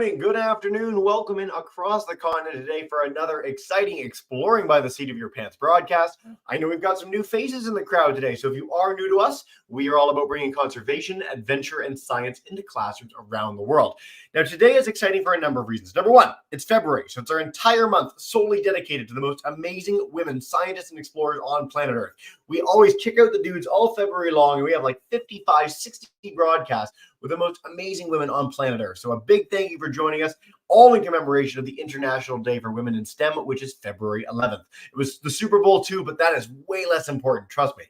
morning, good afternoon. Welcome in across the continent today for another exciting Exploring by the Seat of Your Pants broadcast. I know we've got some new faces in the crowd today, so if you are new to us, we are all about bringing conservation, adventure, and science into classrooms around the world. Now, today is exciting for a number of reasons. Number one, it's February, so it's our entire month solely dedicated to the most amazing women scientists and explorers on planet Earth. We always kick out the dudes all February long, and we have like 55, 60 broadcasts with the most amazing women on planet Earth. So a big thank you for joining us, all in commemoration of the International Day for Women in STEM, which is February 11th. It was the Super Bowl too, but that is way less important, trust me.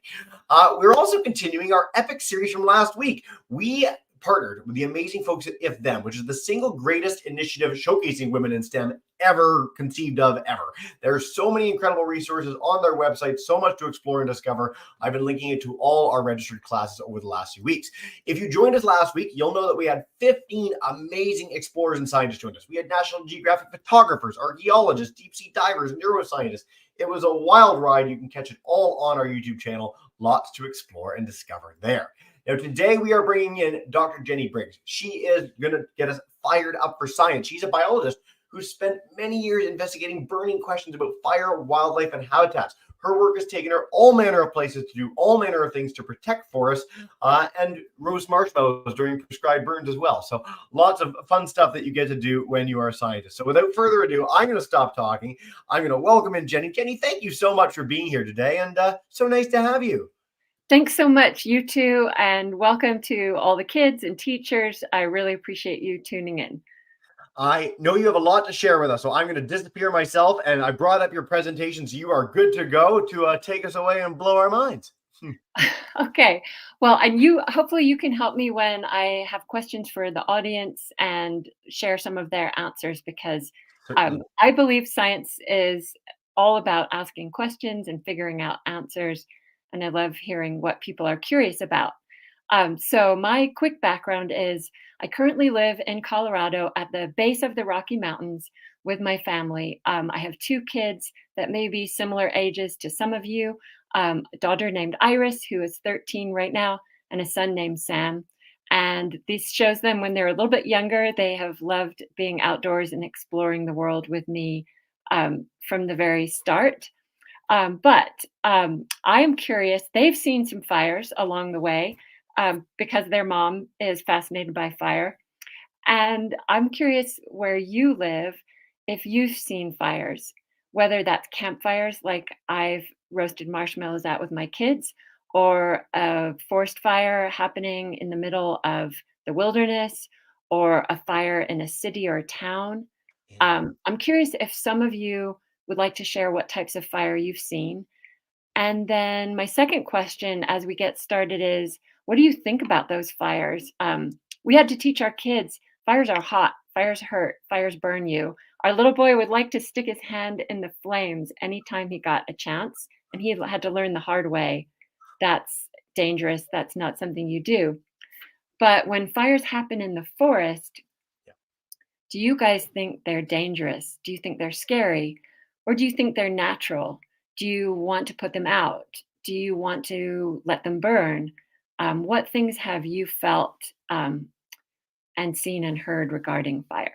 We're also continuing our epic series from last week. We partnered with the amazing folks at If Them, which is the single greatest initiative showcasing women in STEM ever conceived of ever. There are so many incredible resources on their website, so much to explore and discover. I've been linking it to all our registered classes over the last few weeks. If you joined us last week, you'll know that we had 15 amazing explorers and scientists join us. We had National Geographic photographers, archaeologists, deep sea divers, neuroscientists. It was a wild ride. You can catch it all on our YouTube channel. Lots to explore and discover there. Now, today we are bringing in Dr. Jenny Briggs. She is going to get us fired up for science. She's a biologist who spent many years investigating burning questions about fire, wildlife, and habitats. Her work has taken her all manner of places to do all manner of things to protect forests and roast marshmallows during prescribed burns as well. So lots of fun stuff that you get to do when you are a scientist. So without further ado, I'm going to stop talking. I'm going to welcome in Jenny. Jenny, thank you so much for being here today, and so nice to have you. Thanks so much, you too, and welcome to all the kids and teachers. I really appreciate you tuning in. I know you have a lot to share with us, so I'm going to disappear myself, and I brought up your presentation, so you are good to go to take us away and blow our minds. Okay, well, and hopefully you can help me when I have questions for the audience and share some of their answers, because I believe science is all about asking questions and figuring out answers, and I love hearing what people are curious about. So my quick background is I currently live in Colorado at the base of the Rocky Mountains with my family. I have two kids that may be similar ages to some of you, a daughter named Iris, who is 13 right now, and a son named Sam. And this shows them when they're a little bit younger, they have loved being outdoors and exploring the world with me from the very start. But I am curious, they've seen some fires along the way because their mom is fascinated by fire. And I'm curious where you live, if you've seen fires, whether that's campfires like I've roasted marshmallows at with my kids, or a forest fire happening in the middle of the wilderness, or a fire in a city or a town. I'm curious if some of you would like to share what types of fire you've seen. And then my second question as we get started is, what do you think about those fires? We had to teach our kids, fires are hot, fires hurt, fires burn you. Our little boy would like to stick his hand in the flames anytime he got a chance, and he had to learn the hard way. That's dangerous. That's not something you do. But when fires happen in the forest, do you guys think they're dangerous? Do you think they're scary? Or do you think they're natural? Do you want to put them out? Do you want to let them burn? What things have you felt and seen and heard regarding fire?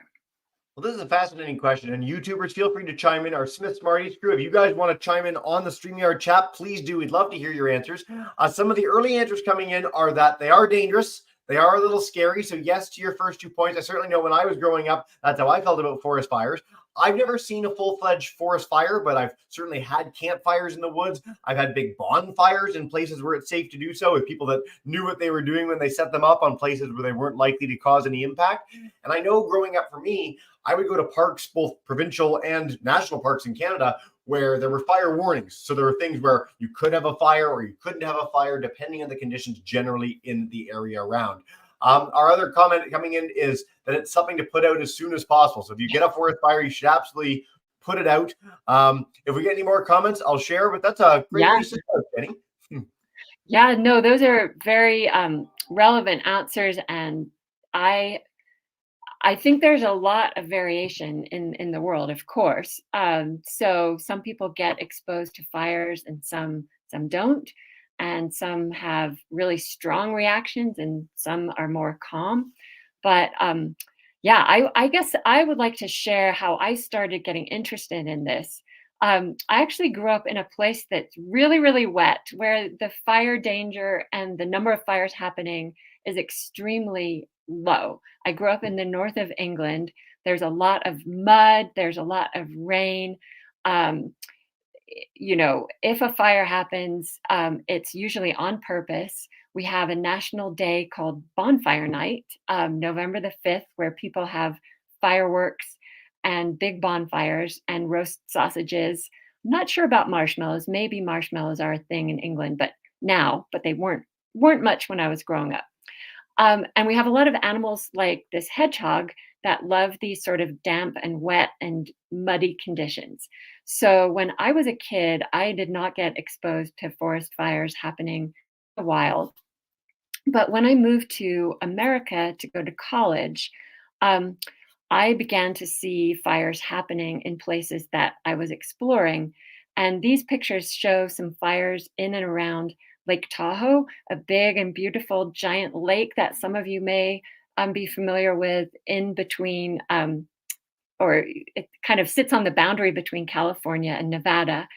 Well, this is a fascinating question, and YouTubers, feel free to chime in. Our Smith Smarties crew, if you guys want to chime in on the StreamYard chat, please do. We'd love to hear your answers. Some of the early answers coming in are that they are dangerous. They are a little scary. So yes, to your first 2 points, I certainly know when I was growing up, that's how I felt about forest fires. I've never seen a full-fledged forest fire, but I've certainly had campfires in the woods. I've had big bonfires in places where it's safe to do so, with people that knew what they were doing when they set them up on places where they weren't likely to cause any impact. And I know growing up for me, I would go to parks, both provincial and national parks in Canada, where there were fire warnings. So there were things where you could have a fire or you couldn't have a fire, depending on the conditions generally in the area around. Our other comment coming in is that it's something to put out as soon as possible. So if you get a forest fire, you should absolutely put it out. If we get any more comments, I'll share, but that's a great place to start, Jenny. Yeah, no, those are very relevant answers. And I think there's a lot of variation in the world, of course. So some people get exposed to fires and some don't. And some have really strong reactions and some are more calm. But Yeah, I guess I would like to share how I started getting interested in this. I actually grew up in a place that's really, really wet, where the fire danger and the number of fires happening is extremely low. I grew up in the north of England. There's a lot of mud, there's a lot of rain. Um, if a fire happens, it's usually on purpose. We have a national day called Bonfire Night, November the 5th, where people have fireworks and big bonfires and roast sausages. I'm not sure about marshmallows. Maybe marshmallows are a thing in England, but they weren't much when I was growing up. And we have a lot of animals like this hedgehog that love these sort of damp and wet and muddy conditions. So when I was a kid, I did not get exposed to forest fires happening in the wild. But when I moved to America to go to college, um, I began to see fires happening in places that I was exploring. And these pictures show some fires in and around Lake Tahoe, a big and beautiful giant lake that some of you may be familiar with, in between, or it kind of sits on the boundary between California and Nevada.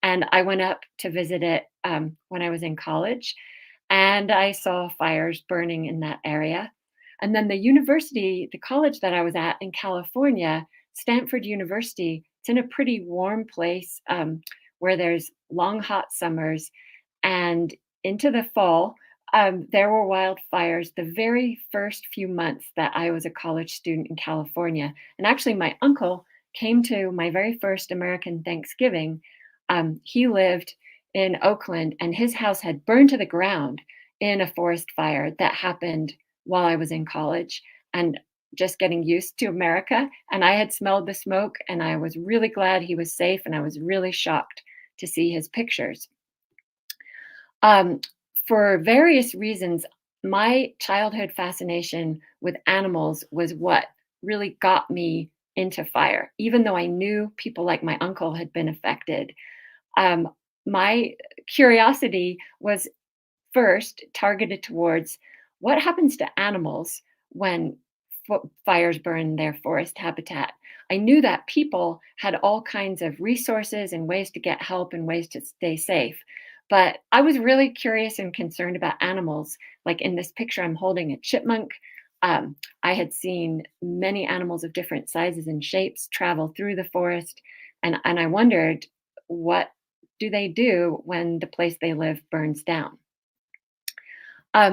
And I went up to visit it when I was in college, and I saw fires burning in that area. And then the college that I was at in California, Stanford University, it's in a pretty warm place where there's long, hot summers. And into the fall, there were wildfires the very first few months that I was a college student in California. And actually, my uncle came to my very first American Thanksgiving. He lived in Oakland, and his house had burned to the ground in a forest fire that happened while I was in college and just getting used to America. And I had smelled the smoke, and I was really glad he was safe, and I was really shocked to see his pictures. Um, for various reasons, my childhood fascination with animals was what really got me into fire, even though I knew people like my uncle had been affected. Um, my curiosity was first targeted towards what happens to animals when fires burn their forest habitat. I knew that people had all kinds of resources and ways to get help and ways to stay safe. But I was really curious and concerned about animals. Like in this picture, I'm holding a chipmunk. I had seen many animals of different sizes and shapes travel through the forest. And I wondered, what do they do when the place they live burns down?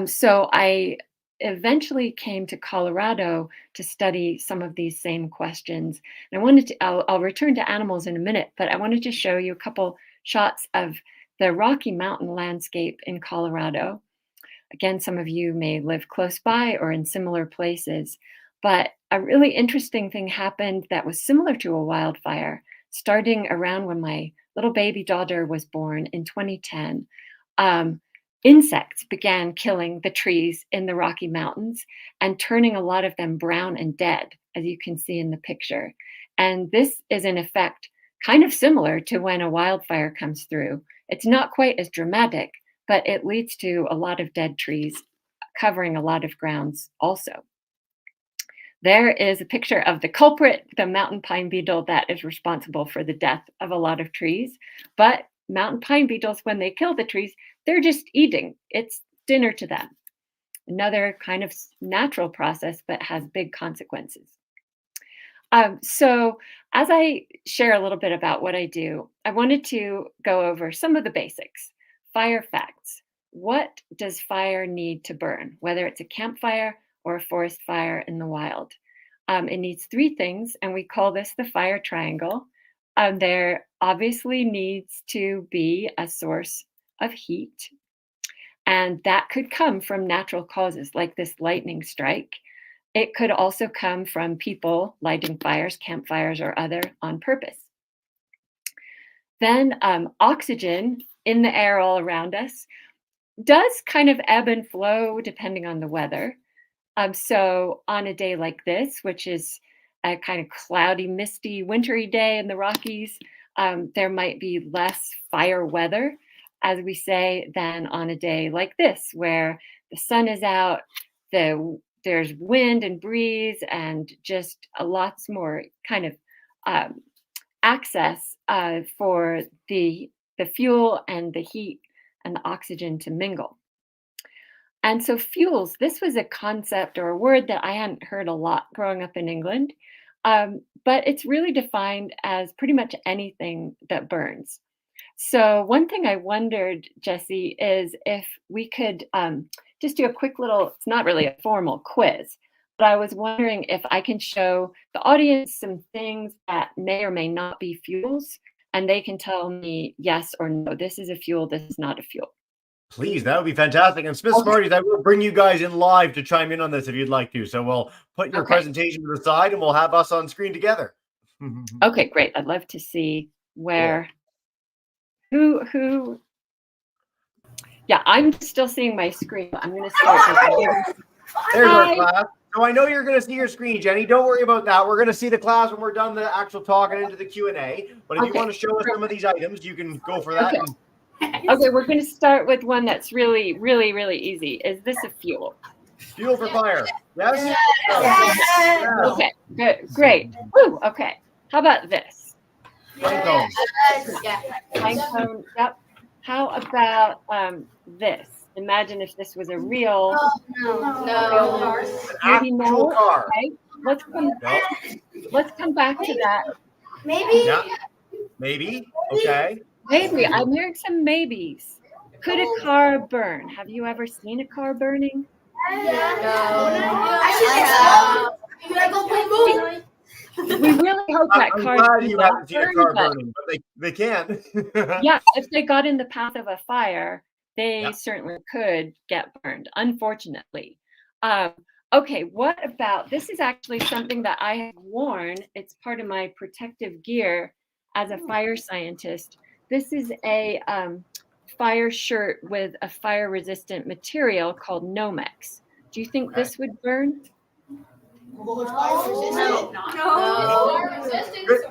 So I eventually came to Colorado to study some of these same questions. And I'll return to animals in a minute, but I wanted to show you a couple shots of the Rocky Mountain landscape in Colorado. Again, some of you may live close by or in similar places, but a really interesting thing happened that was similar to a wildfire, starting around when my little baby daughter was born in 2010. Um, Insects began killing the trees in the Rocky Mountains and turning a lot of them brown and dead, as you can see in the picture. And this is an effect kind of similar to when a wildfire comes through. It's not quite as dramatic, but it leads to a lot of dead trees covering a lot of grounds also. There is a picture of the culprit, the mountain pine beetle that is responsible for the death of a lot of trees. But mountain pine beetles, when they kill the trees, they're just eating. It's dinner to them. Another kind of natural process, but has big consequences. So, as I share a little bit about what I do, I wanted to go over some of the basics. Fire facts. What does fire need to burn, whether it's a campfire or a forest fire in the wild? It needs three things, and we call this the fire triangle. There obviously needs to be a source of heat, and that could come from natural causes like this lightning strike. It could also come from people lighting fires, campfires, or other on purpose. Then oxygen in the air all around us does kind of ebb and flow depending on the weather. So on a day like this, which is a kind of cloudy, misty, wintry day in the Rockies, there might be less fire weather, as we say, than on a day like this, where the sun is out, there's wind and breeze and just lots more kind of access for the fuel and the heat and the oxygen to mingle. And so fuels, this was a concept or a word that I hadn't heard a lot growing up in England, but it's really defined as pretty much anything that burns. So one thing I wondered, Jesse, is if we could just do a quick little, it's not really a formal quiz, but I was wondering if I can show the audience some things that may or may not be fuels, and they can tell me yes or no, this is a fuel, this is not a fuel. Please, that would be fantastic. And Smith Smarties, I will bring you guys in live to chime in on this if you'd like to. So we'll put your presentation to the side and we'll have us on screen together. Okay, great. I'd love to see where, who, yeah, I'm still seeing my screen. I'm going to start. There's our class. So I know you're going to see your screen, Jenny. Don't worry about that. We're going to see the class when we're done the actual talking into the Q&A. But if you want to show us some of these items, you can go for that. Okay, we're going to start with one that's really, really, really easy. Is this a fuel? Fuel for fire. Yes? Yes. Okay, good, great. Woo, okay. How about this? Pine cone. Pine cone, yep. How about this? Imagine if this was a real, maybe no. Car. Okay. Let's come back to that. Maybe. Yeah. Maybe. Okay. Maybe. I'm hearing some maybes. Could a car burn? Have you ever seen a car burning? We really hope that cars. I'm glad you haven't seen a car burning, but they can. Yeah, if they got in the path of a fire, they certainly could get burned, unfortunately. Okay, what about, this is actually something that I have worn. It's part of my protective gear as a fire scientist. This is a fire shirt with a fire-resistant material called Nomex. Do you think this would burn? No.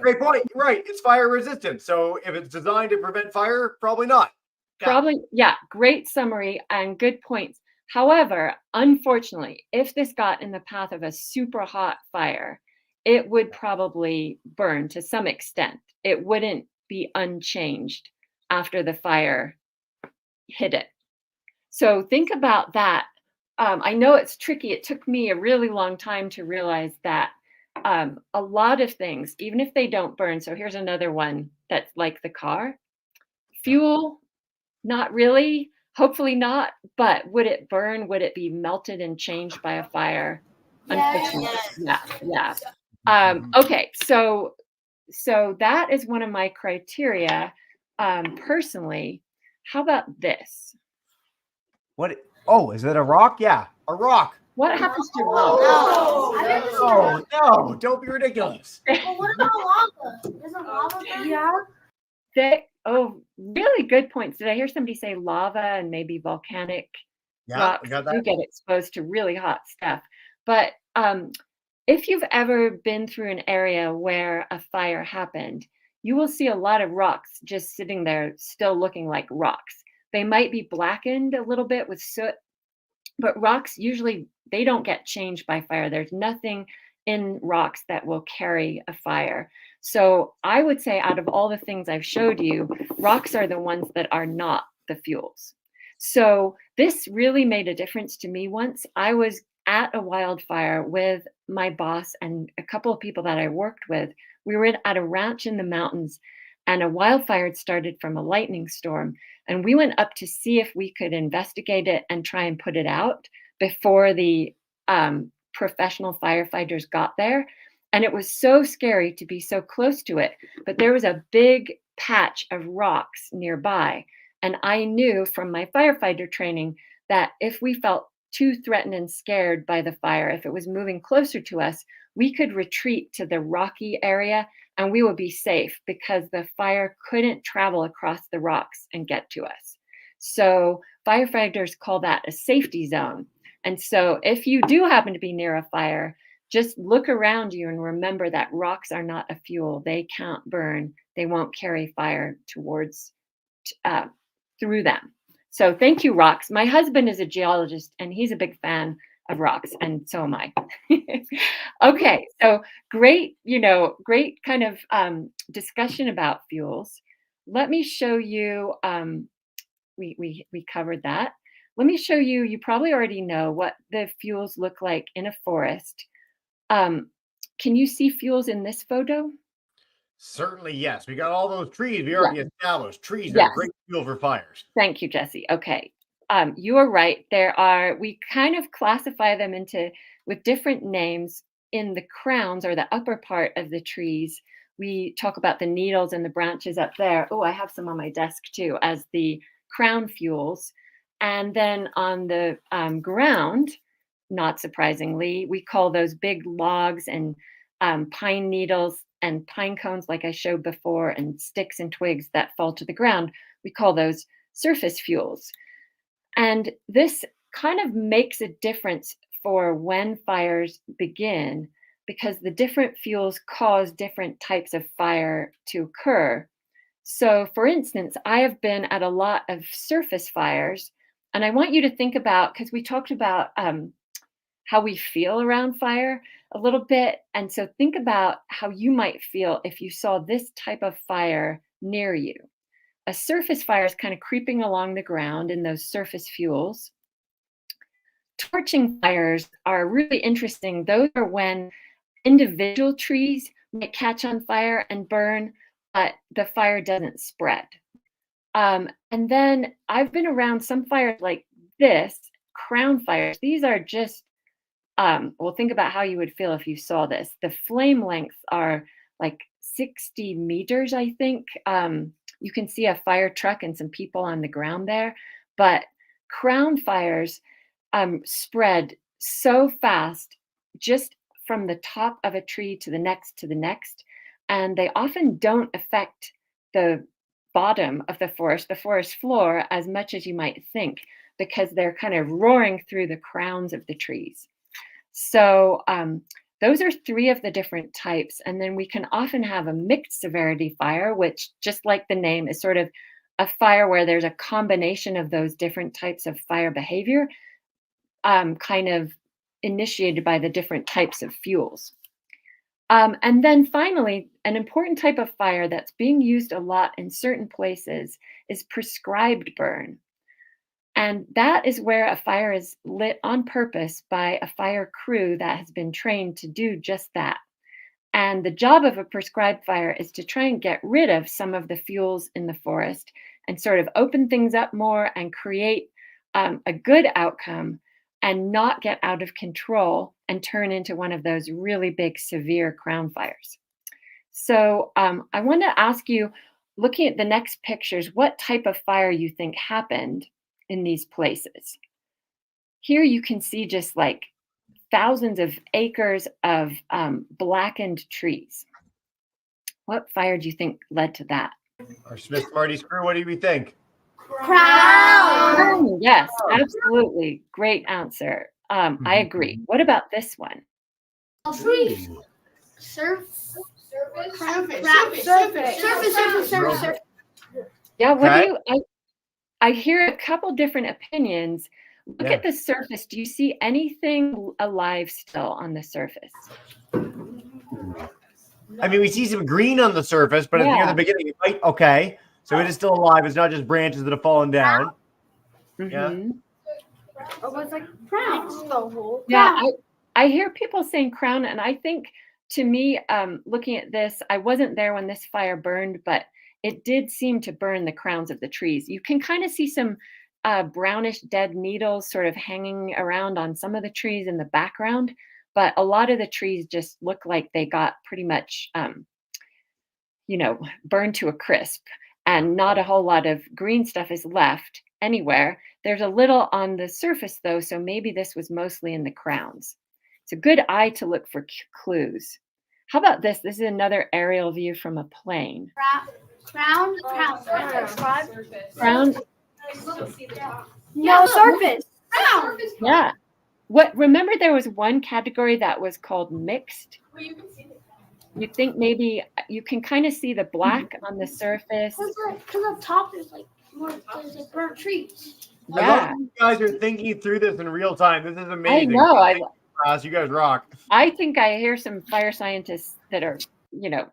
Great point. Right. It's fire resistant. So if it's designed to prevent fire, probably not. Probably, yeah, great summary and good points. However, unfortunately, if this got in the path of a super hot fire, it would probably burn to some extent. It wouldn't be unchanged after the fire hit it. So think about that. I know it's tricky. It took me a really long time to realize that a lot of things, even if they don't burn, so here's another one that's like the car. Fuel, not really, hopefully not, but would it burn? Would it be melted and changed by a fire? Unfortunately, yeah. Okay, so that is one of my criteria personally. How about this? What? Oh, is it a rock? Yeah, a rock. What happens to rock? No, don't be ridiculous. Well, what about lava? Isn't lava burn? Really good points. Did I hear somebody say lava and maybe volcanic rocks? We got that. Do get exposed to really hot stuff. But if you've ever been through an area where a fire happened, you will see a lot of rocks just sitting there still looking like rocks. They might be blackened a little bit with soot, but rocks usually, they don't get changed by fire. There's nothing in rocks that will carry a fire. So I would say out of all the things I've showed you, rocks are the ones that are not the fuels. So this really made a difference to me once. I was at a wildfire with my boss and a couple of people that I worked with. We were at a ranch in the mountains and a wildfire had started from a lightning storm. And we went up to see if we could investigate it and try and put it out before the professional firefighters got there. And it was so scary to be so close to it. But there was a big patch of rocks nearby. And I knew from my firefighter training that if we felt too threatened and scared by the fire, if it was moving closer to us, we could retreat to the rocky area and we would be safe because the fire couldn't travel across the rocks and get to us. So firefighters call that a safety zone. And so if you do happen to be near a fire, just look around you and remember that rocks are not a fuel. They can't burn. They won't carry fire through them. So thank you, rocks. My husband is a geologist and he's a big fan of rocks, and so am I. Okay, so great, great kind of discussion about fuels. Let me show you, we covered that. Let me show you, you probably already know what the fuels look like in a forest. Can you see fuels in this photo? Certainly, yes. We got all those trees. We Yeah. already established trees are Yes. great fuel for fires. Thank you, Jesse. Okay. You are right. We kind of classify them with different names in the crowns or the upper part of the trees. We talk about the needles and the branches up there. Oh, I have some on my desk too as the crown fuels. And then on the ground, not surprisingly, we call those big logs and pine needles and pine cones, like I showed before, and sticks and twigs that fall to the ground. We call those surface fuels. And this kind of makes a difference for when fires begin because the different fuels cause different types of fire to occur. So, for instance, I have been at a lot of surface fires, and I want you to think about because we talked about how we feel around fire a little bit. And so, think about how you might feel if you saw this type of fire near you. A surface fire is kind of creeping along the ground in those surface fuels. Torching fires are really interesting. Those are when individual trees might catch on fire and burn, but the fire doesn't spread. And then I've been around some fires like this, crown fires. These are just, well, think about how you would feel if you saw this. The flame lengths are like 60 meters, I think. You can see a fire truck and some people on the ground there. But crown fires spread so fast, just from the top of a tree to the next, and they often don't affect the bottom of the forest floor, as much as you might think, because they're kind of roaring through the crowns of the trees. So those are three of the different types. And then we can often have a mixed severity fire, which, just like the name, is sort of a fire where there's a combination of those different types of fire behavior, kind of initiated by the different types of fuels. And then finally, an important type of fire that's being used a lot in certain places is prescribed burn. And that is where a fire is lit on purpose by a fire crew that has been trained to do just that. And the job of a prescribed fire is to try and get rid of some of the fuels in the forest and sort of open things up more and create a good outcome and not get out of control and turn into one of those really big, severe crown fires. So I want to ask you, looking at the next pictures, what type of fire you think happened in these places. Here you can see just like thousands of acres of blackened trees. What fire do you think led to that? Our Smith Marty screw, what do we think? Crown. Yes, absolutely. Great answer. I agree. What about this one? Trees. Surface. Yeah, what Okay. do you, I hear a couple different opinions. Look at the surface. Do you see anything alive still on the surface? I mean, we see some green on the surface, but it's near the beginning. Okay. So it is still alive. It's not just branches that have fallen down. Mm-hmm. Or was like crown. Yeah, I hear people saying crown, and I think, to me, looking at this, I wasn't there when this fire burned, but it did seem to burn the crowns of the trees. You can kind of see some brownish dead needles sort of hanging around on some of the trees in the background, but a lot of the trees just look like they got pretty much, burned to a crisp, and not a whole lot of green stuff is left anywhere. There's a little on the surface, though, so maybe this was mostly in the crowns. It's a good eye to look for clues. How about this? This is another aerial view from a plane. Crown. Crown. No, surface. Crown. Yeah. Remember there was one category that was called mixed? You think maybe you can kind of see the black on the surface. Because up top there's like burnt trees. I love that you guys are thinking through this in real time. This is amazing. I know. Class, you guys rock. I think I hear some fire scientists that are,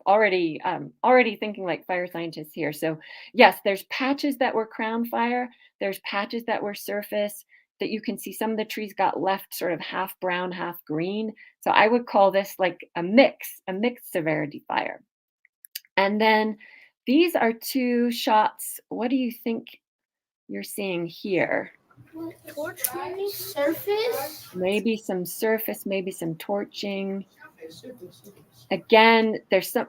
already thinking like fire scientists here. So yes, there's patches that were crown fire. There's patches that were surface that you can see some of the trees got left sort of half brown, half green. So I would call this like a mixed severity fire. And then these are two shots. What do you think you're seeing here? Torch, maybe? Surface? Maybe some surface, maybe some torching. Again, there's some.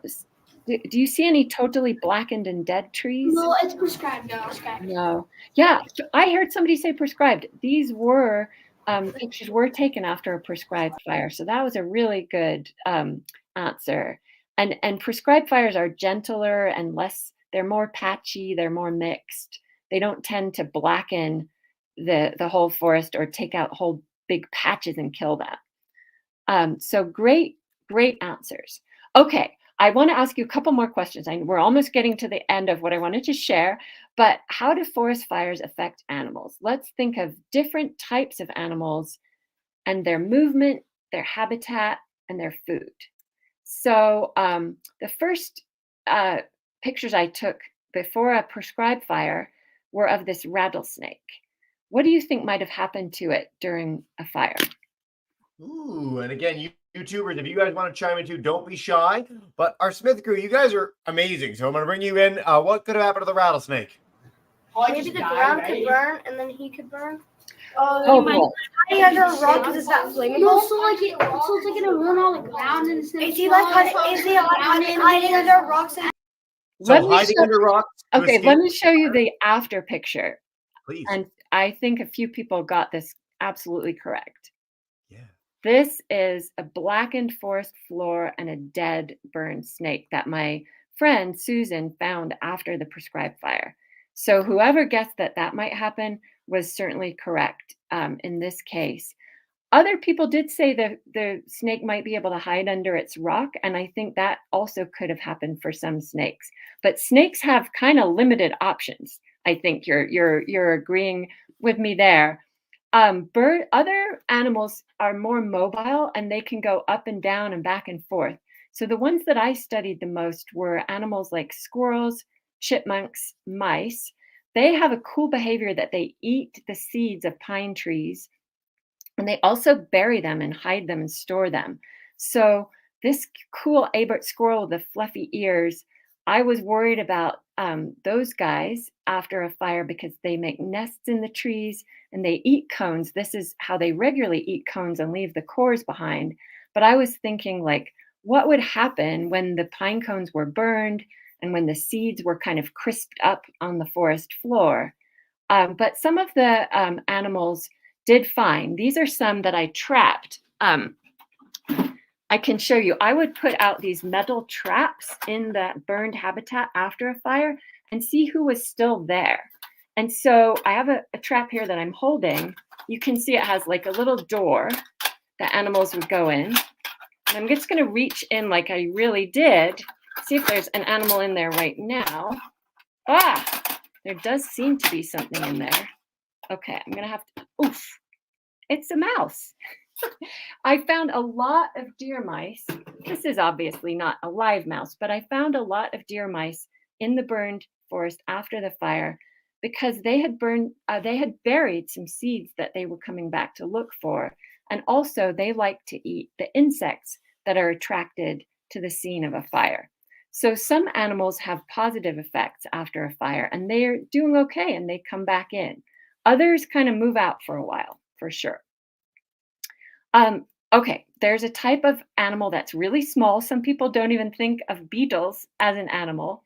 Do you see any totally blackened and dead trees? No, it's prescribed. No. Yeah, I heard somebody say prescribed. These were pictures were taken after a prescribed fire, so that was a really good answer. And prescribed fires are gentler and less. They're more patchy. They're more mixed. They don't tend to blacken the whole forest or take out whole big patches and kill that. So great answers. Okay, I want to ask you a couple more questions. We're almost getting to the end of what I wanted to share, but how do forest fires affect animals? Let's think of different types of animals and their movement, their habitat, and their food. So the first pictures I took before a prescribed fire were of this rattlesnake. What do you think might have happened to it during a fire? Ooh, and again, YouTubers, if you guys want to chime in too, don't be shy. But our Smith crew, you guys are amazing. So I'm going to bring you in. What could have happened to the rattlesnake? Maybe the ground could burn and then he could burn. Cool. Hiding under a rock because it's that flammable. No, so it's like gonna ruin all the ground and it's Is he hiding under rocks? So hiding under rocks. Okay, let me show you the after picture. Please. And I think a few people got this absolutely correct. Yeah. This is a blackened forest floor and a dead burned snake that my friend Susan found after the prescribed fire. So whoever guessed that might happen was certainly correct in this case. Other people did say that the snake might be able to hide under its rock, and I think that also could have happened for some snakes. But snakes have kind of limited options. I think you're agreeing with me there. Other animals are more mobile and they can go up and down and back and forth. So the ones that I studied the most were animals like squirrels, chipmunks, mice. They have a cool behavior that they eat the seeds of pine trees and they also bury them and hide them and store them. So this cool Abert squirrel with the fluffy ears, I was worried about those guys after a fire because they make nests in the trees and they eat cones. This is how they regularly eat cones and leave the cores behind. But I was thinking, like, what would happen when the pine cones were burned and when the seeds were kind of crisped up on the forest floor? But some of the animals did fine. These are some that I trapped. I can show you. I would put out these metal traps in the burned habitat after a fire and see who was still there. And so I have a trap here that I'm holding. You can see it has like a little door that animals would go in. And I'm just going to reach in like I really did, see if there's an animal in there right now. There does seem to be something in there. Okay, I'm going to have to, oof, it's a mouse. I found a lot of deer mice. This is obviously not a live mouse, but I found a lot of deer mice in the burned forest after the fire because they had buried some seeds that they were coming back to look for. And also they like to eat the insects that are attracted to the scene of a fire. So some animals have positive effects after a fire and they're doing okay and they come back in. Others kind of move out for a while, for sure. Okay, there's a type of animal that's really small. Some people don't even think of beetles as an animal,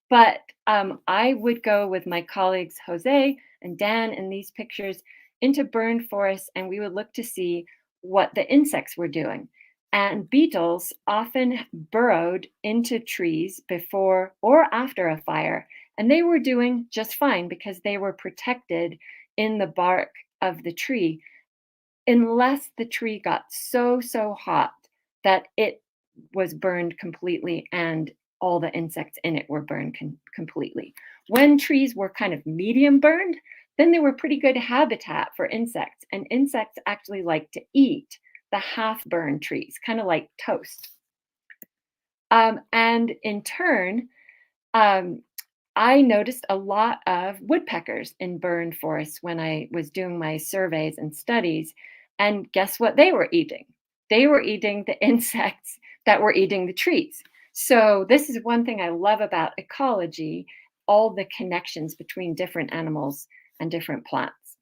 but I would go with my colleagues Jose and Dan in these pictures into burned forests and we would look to see what the insects were doing. And beetles often burrowed into trees before or after a fire, and they were doing just fine because they were protected in the bark of the tree, unless the tree got so hot that it was burned completely and all the insects in it were burned completely. When trees were kind of medium burned, then they were pretty good habitat for insects. And insects actually like to eat the half-burned trees, kind of like toast. And in turn, um, I noticed a lot of woodpeckers in burned forests when I was doing my surveys and studies. And guess what they were eating? They were eating the insects that were eating the trees. So this is one thing I love about ecology, all the connections between different animals and different plants.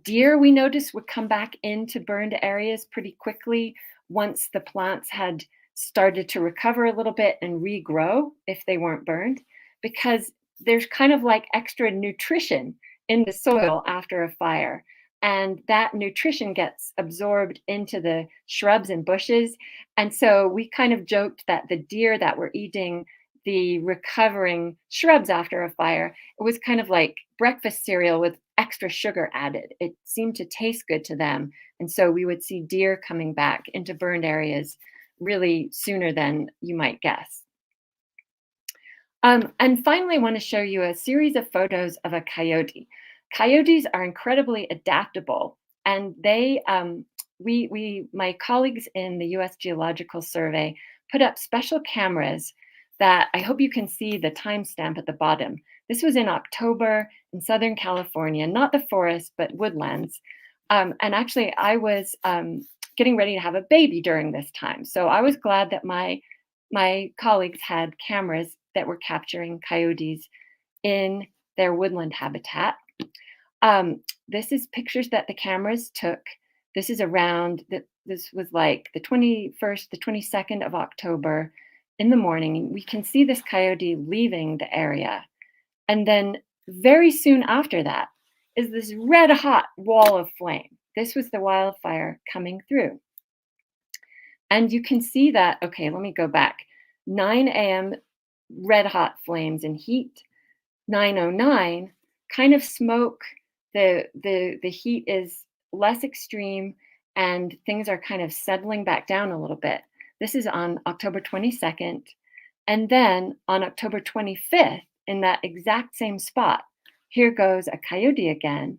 Deer, we noticed, would come back into burned areas pretty quickly once the plants had started to recover a little bit and regrow if they weren't burned, because there's kind of like extra nutrition in the soil after a fire. And that nutrition gets absorbed into the shrubs and bushes. And so we kind of joked that the deer that were eating the recovering shrubs after a fire, it was kind of like breakfast cereal with extra sugar added. It seemed to taste good to them. And so we would see deer coming back into burned areas really sooner than you might guess. And finally, I want to show you a series of photos of a coyote. Coyotes are incredibly adaptable, and they, my colleagues in the U.S. Geological Survey put up special cameras that I hope you can see the timestamp at the bottom. This was in October in Southern California, not the forest, but woodlands. And actually, I was getting ready to have a baby during this time. So I was glad that my colleagues had cameras that were capturing coyotes in their woodland habitat. This is pictures that the cameras took. This is around, this was like the 21st, the 22nd of October in the morning. We can see this coyote leaving the area. And then very soon after that is this red hot wall of flame. This was the wildfire coming through. And you can see that, okay, let me go back. 9 a.m., red hot flames and heat. 9:09, kind of smoke. The heat is less extreme and things are kind of settling back down a little bit. This is on October 22nd. And then on October 25th, in that exact same spot, here goes a coyote again,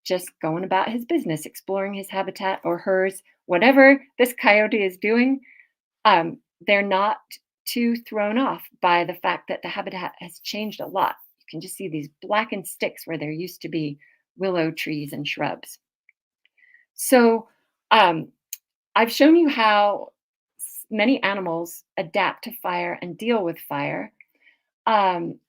just going about his business, exploring his habitat or hers, whatever this coyote is doing. They're not too thrown off by the fact that the habitat has changed a lot. You can just see these blackened sticks where there used to be willow trees and shrubs. So I've shown you how many animals adapt to fire and deal with fire.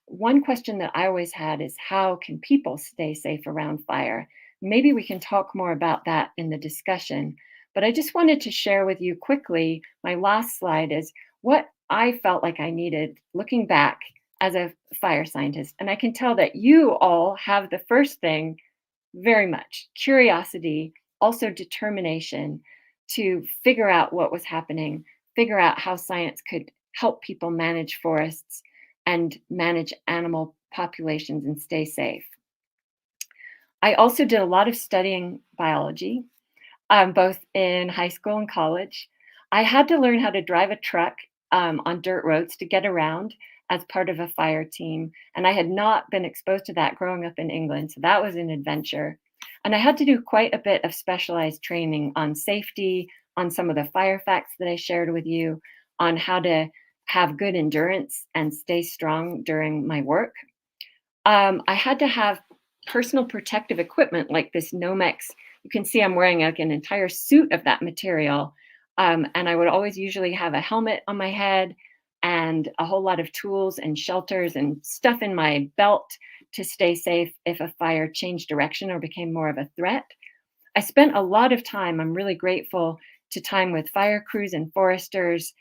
One question that I always had is, how can people stay safe around fire? Maybe we can talk more about that in the discussion, but I just wanted to share with you quickly, my last slide is what I felt like I needed looking back as a fire scientist. And I can tell that you all have the first thing very much, curiosity, also determination to figure out what was happening, figure out how science could help people manage forests and manage animal populations and stay safe. I also did a lot of studying biology, both in high school and college. I had to learn how to drive a truck on dirt roads to get around as part of a fire team. And I had not been exposed to that growing up in England. So that was an adventure. And I had to do quite a bit of specialized training on safety, on some of the fire facts that I shared with you, on how to have good endurance and stay strong during my work. I had to have personal protective equipment like this Nomex. You can see I'm wearing like an entire suit of that material. And I would always usually have a helmet on my head and a whole lot of tools and shelters and stuff in my belt to stay safe if a fire changed direction or became more of a threat. I spent a lot of time, I'm really grateful to time with fire crews and foresters,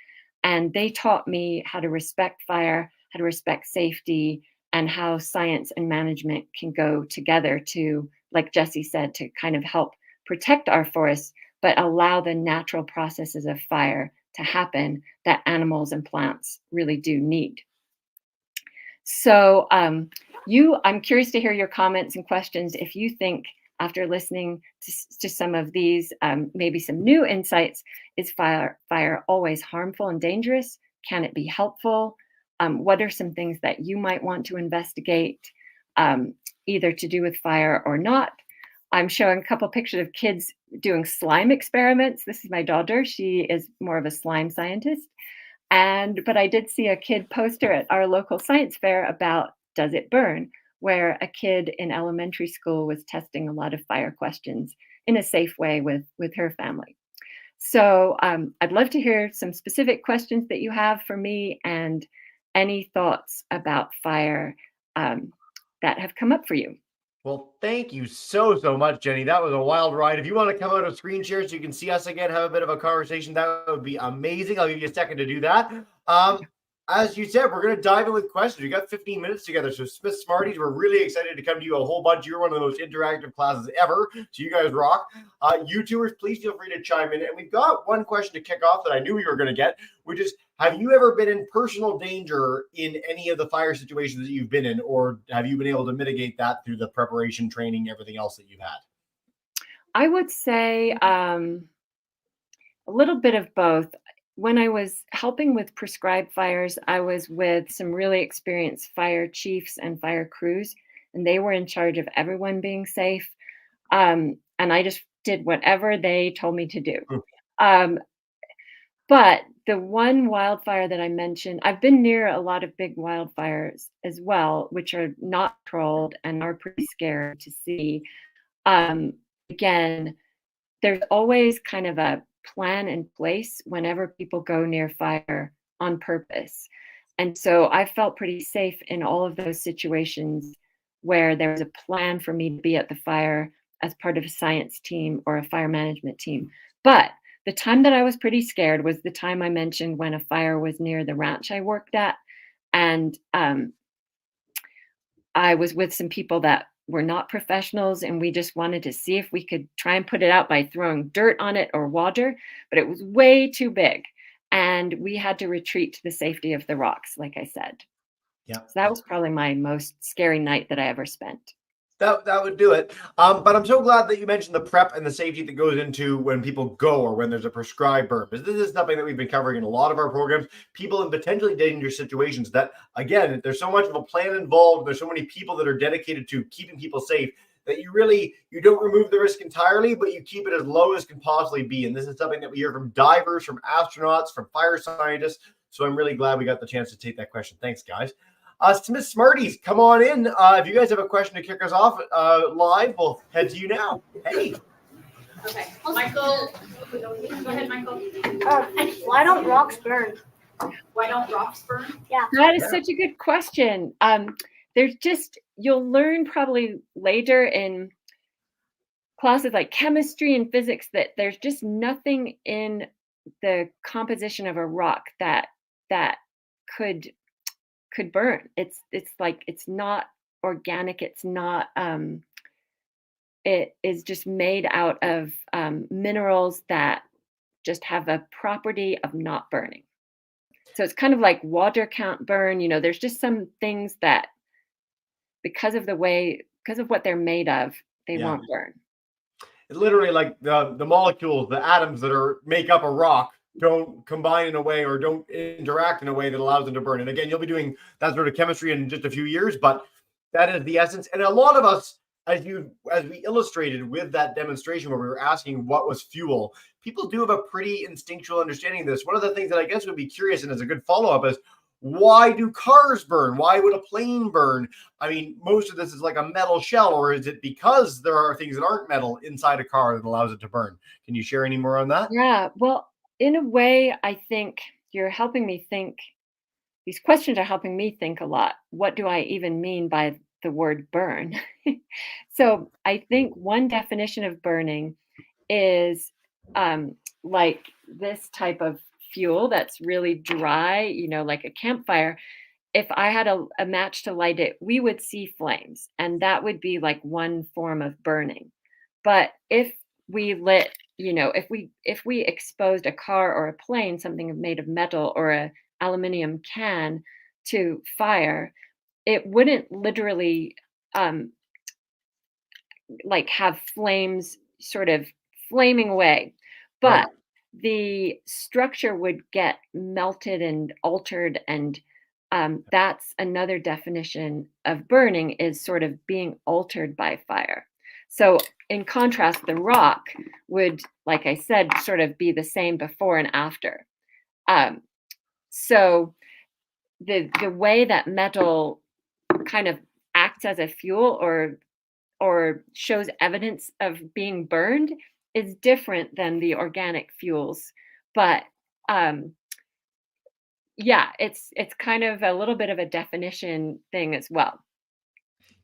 and they taught me how to respect fire, how to respect safety, and how science and management can go together to, like Jesse said, to kind of help protect our forests, but allow the natural processes of fire to happen that animals and plants really do need. So I'm curious to hear your comments and questions. If you think, after listening to some of these, maybe some new insights, is fire always harmful and dangerous? Can it be helpful? What are some things that you might want to investigate? either to do with fire or not. I'm showing a couple pictures of kids doing slime experiments. This is my daughter. She is more of a slime scientist. But I did see a kid poster at our local science fair about does it burn, where a kid in elementary school was testing a lot of fire questions in a safe way with her family. So I'd love to hear some specific questions that you have for me and any thoughts about fire that have come up for you. Well, thank you so much, Jenny. That was a wild ride. If you want to come out of screen share so you can see us again, have a bit of a conversation, that would be amazing. I'll give you a second to do that. As you said, we're going to dive in with questions. We got 15 minutes together. So Smith Smarties, we're really excited to come to you a whole bunch. You're one of the most interactive classes ever. So you guys rock. YouTubers, please feel free to chime in. And we've got one question to kick off that I knew we were going to get, which is, have you ever been in personal danger in any of the fire situations that you've been in, or have you been able to mitigate that through the preparation, training, everything else that you've had? I would say a little bit of both. When I was helping with prescribed fires, I was with some really experienced fire chiefs and fire crews, and they were in charge of everyone being safe. And I just did whatever they told me to do. But the one wildfire that I mentioned, I've been near a lot of big wildfires as well, which are not controlled and are pretty scary to see. Again, there's always kind of a plan in place whenever people go near fire on purpose. And so I felt pretty safe in all of those situations where there was a plan for me to be at the fire as part of a science team or a fire management team. But the time that I was pretty scared was the time I mentioned when a fire was near the ranch I worked at. And I was with some people that were not professionals, and we just wanted to see if we could try and put it out by throwing dirt on it or water, but it was way too big. And we had to retreat to the safety of the rocks, like I said. Yeah. So that was probably my most scary night that I ever spent. That would do it. But I'm so glad that you mentioned the prep and the safety that goes into when people go or when there's a prescribed burn. Because this is something that we've been covering in a lot of our programs. People in potentially dangerous situations that, again, there's so much of a plan involved. There's so many people that are dedicated to keeping people safe that you don't remove the risk entirely, but you keep it as low as can possibly be. And this is something that we hear from divers, from astronauts, from fire scientists. So I'm really glad we got the chance to take that question. Thanks, guys. Smith Smarties, come on in. If you guys have a question to kick us off live, we'll head to you now. Hey. Okay, Michael. Go ahead, Michael. Why don't rocks burn? Why don't rocks burn? Yeah. That is such a good question. There's just, you'll learn probably later in classes like chemistry and physics that there's just nothing in the composition of a rock that could burn. It's like, it's not organic. It's not, it is just made out of minerals that just have a property of not burning. So it's kind of like water can't burn. There's just some things that because of what they're made of, they won't burn. It's literally like the molecules, the atoms that make up a rock don't combine in a way or don't interact in a way that allows them to burn. And again, you'll be doing that sort of chemistry in just a few years, but that is the essence. And a lot of us, as we illustrated with that demonstration where we were asking what was fuel, people do have a pretty instinctual understanding of this. One of the things that I guess would be curious and is a good follow-up is, why do cars burn? Why would a plane burn? I mean, most of this is like a metal shell, or is it because there are things that aren't metal inside a car that allows it to burn? Can you share any more on that? Yeah, well, in a way, I think you're helping me think. These questions are helping me think a lot. What do I even mean by the word burn? So I think one definition of burning is like this type of fuel that's really dry, like a campfire. If I had a match to light it, we would see flames, and that would be like one form of burning. But if we lit, if we exposed a car or a plane, something made of metal, or a aluminum can to fire, it wouldn't literally like have flames sort of flaming away, but the structure would get melted and altered, and that's another definition of burning, is sort of being altered by fire. So in contrast, the rock would, like I said, sort of be the same before and after. So the way that metal kind of acts as a fuel or shows evidence of being burned is different than the organic fuels. But yeah, it's kind of a little bit of a definition thing as well.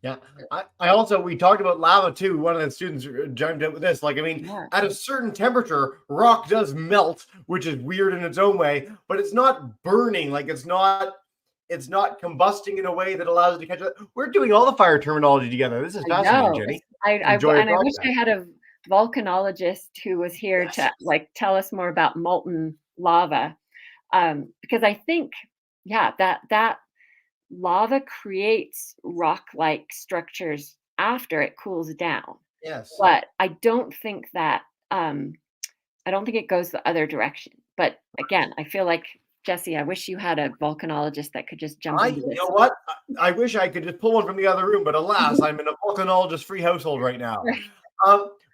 Yeah. I also, we talked about lava too. One of the students chimed in with this. Like, I mean, Yeah. at a certain temperature, rock does melt, which is weird in its own way, but it's not burning. Like, it's not combusting in a way that allows it to catch it. We're doing all the fire terminology together. This is I fascinating, know. Jenny. I Enjoy and I our wish I podcast. had a volcanologist who was here Yes. to like tell us more about molten lava. Because I think, yeah, that lava creates rock-like structures after it cools down. Yes. But I don't think it goes the other direction. But again, I feel like, Jesse, I wish you had a volcanologist that could just jump into You this. know what? I wish I could just pull one from the other room, but alas, I'm in a volcanologist-free household right now.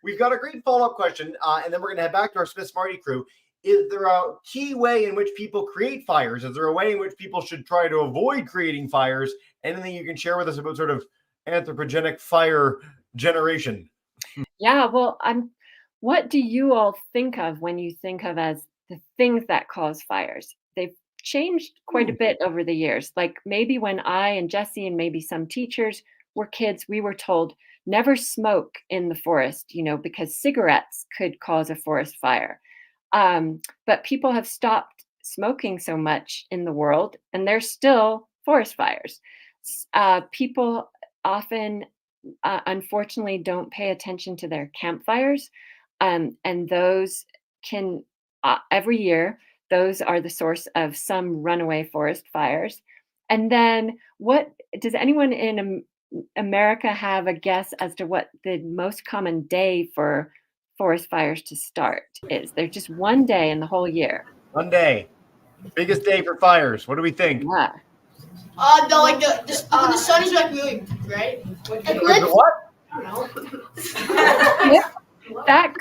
We've got a great follow-up question, and then we're going to head back to our Smith Smarty crew. Is there a key way in which people create fires? Is there a way in which people should try to avoid creating fires? Anything you can share with us about sort of anthropogenic fire generation? Yeah, well, what do you all think of when you think of as the things that cause fires? They've changed quite a bit over the years. Like maybe when I and Jesse and maybe some teachers were kids, we were told never smoke in the forest, because cigarettes could cause a forest fire. But people have stopped smoking so much in the world, and there's still forest fires. People often, unfortunately, don't pay attention to their campfires, and those can, every year, those are the source of some runaway forest fires. And then, what does anyone in America have a guess as to what the most common day for forest fires to start is? There's just one day in the whole year. One day. Biggest day for fires. What do we think? Yeah. When the sun is like really bright. Eclipse? What? I don't know.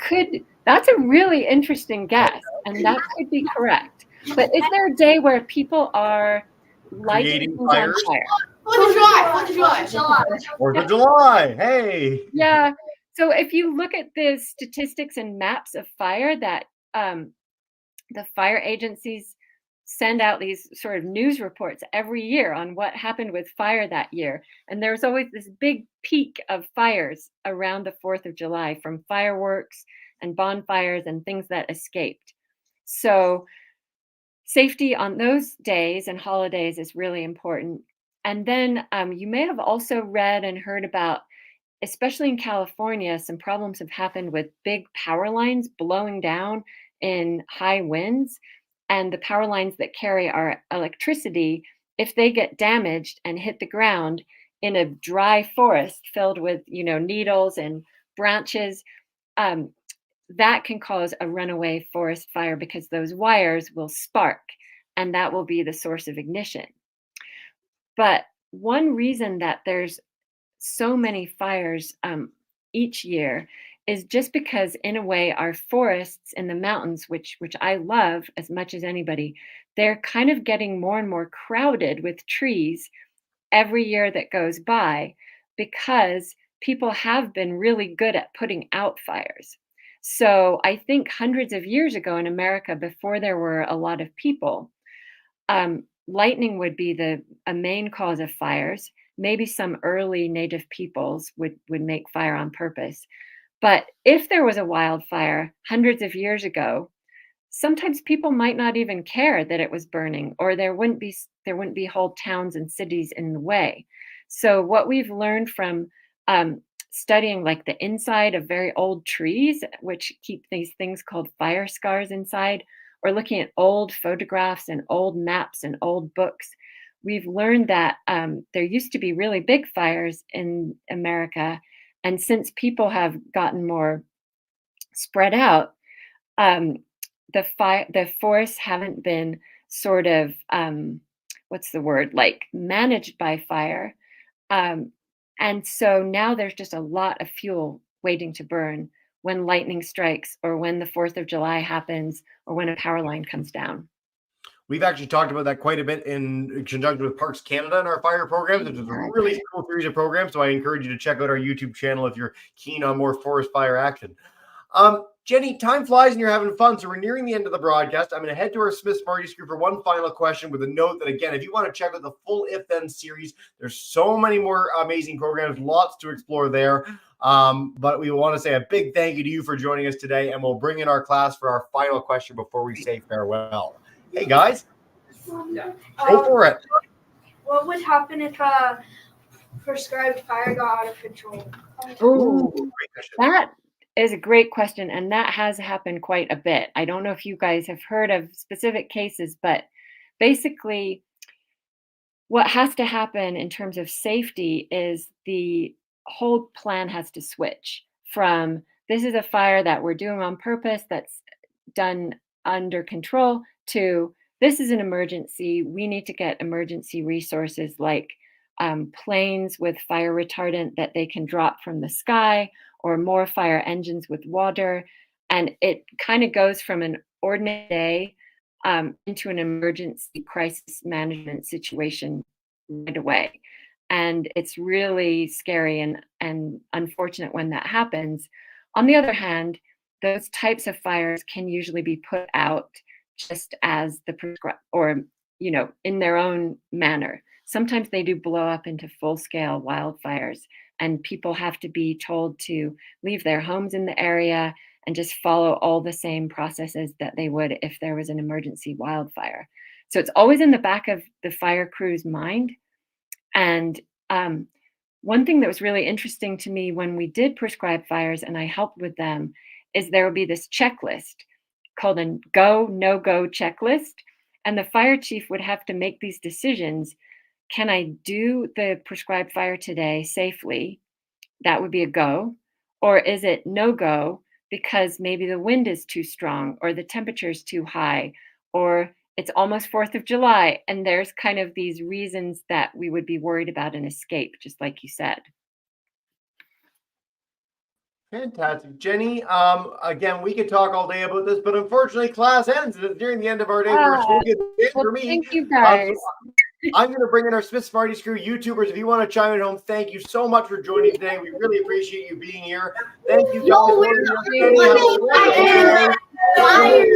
That's a really interesting guess, and that could be correct. But is there a day where people are lighting Creating things on fires? fire? 4th of July. 4th of July. 4th of July. Hey. Yeah. So if you look at the statistics and maps of fire that the fire agencies send out, these sort of news reports every year on what happened with fire that year. And there's always this big peak of fires around the 4th of July from fireworks and bonfires and things that escaped. So safety on those days and holidays is really important. And then you may have also read and heard about, especially in California, some problems have happened with big power lines blowing down in high winds. And the power lines that carry our electricity, if they get damaged and hit the ground in a dry forest filled with, needles and branches, that can cause a runaway forest fire because those wires will spark, and that will be the source of ignition. But one reason that there's so many fires each year is just because, in a way, our forests in the mountains, which I love as much as anybody, they're kind of getting more and more crowded with trees every year that goes by, because people have been really good at putting out fires. So I think hundreds of years ago in America, before there were a lot of people, lightning would be a main cause of fires. Maybe some early native peoples would make fire on purpose. But if there was a wildfire hundreds of years ago, sometimes people might not even care that it was burning, or there wouldn't be whole towns and cities in the way. So what we've learned from studying like the inside of very old trees, which keep these things called fire scars inside, or looking at old photographs and old maps and old books, we've learned that there used to be really big fires in America. And since people have gotten more spread out, the forests haven't been sort of what's the word, like managed by fire. And so now there's just a lot of fuel waiting to burn when lightning strikes or when the 4th of July happens or when a power line comes down. We've actually talked about that quite a bit in conjunction with Parks Canada and our fire programs. It's a really cool series of programs, so I encourage you to check out our YouTube channel if you're keen on more forest fire action. Jenny, time flies and you're having fun, so we're nearing the end of the broadcast. I'm going to head to our Smith Smarty Screw for one final question with a note that, again, if you want to check out the full If Then series, there's so many more amazing programs, lots to explore there. But we want to say a big thank you to you for joining us today, and we'll bring in our class for our final question before we say farewell. Hey, guys. Go for it. What would happen if a prescribed fire got out of control? Ooh, that is a great question, and that has happened quite a bit. I don't know if you guys have heard of specific cases, but basically what has to happen in terms of safety is the whole plan has to switch from this is a fire that we're doing on purpose that's done under control to this is an emergency. We need to get emergency resources like planes with fire retardant that they can drop from the sky or more fire engines with water. And it kind of goes from an ordinary day into an emergency crisis management situation right away. And it's really scary and unfortunate when that happens. On the other hand, those types of fires can usually be put out just as the prescribed or, in their own manner. Sometimes they do blow up into full-scale wildfires, and people have to be told to leave their homes in the area and just follow all the same processes that they would if there was an emergency wildfire. So it's always in the back of the fire crew's mind. And one thing that was really interesting to me when we did prescribe fires and I helped with them is there would be this checklist called a go, no-go checklist. And the fire chief would have to make these decisions. Can I do the prescribed fire today safely? That would be a go. Or is it no go because maybe the wind is too strong or the temperature is too high or it's almost 4th of July and there's kind of these reasons that we would be worried about an escape, just like you said. Fantastic. Jenny, again, we could talk all day about this, but unfortunately class ends and it's nearing the end of our day. For me. Thank you guys. I'm going to bring in our Smith Smarty Screw YouTubers. If you want to chime in home, thank you so much for joining today. We really appreciate you being here. Thank you guys.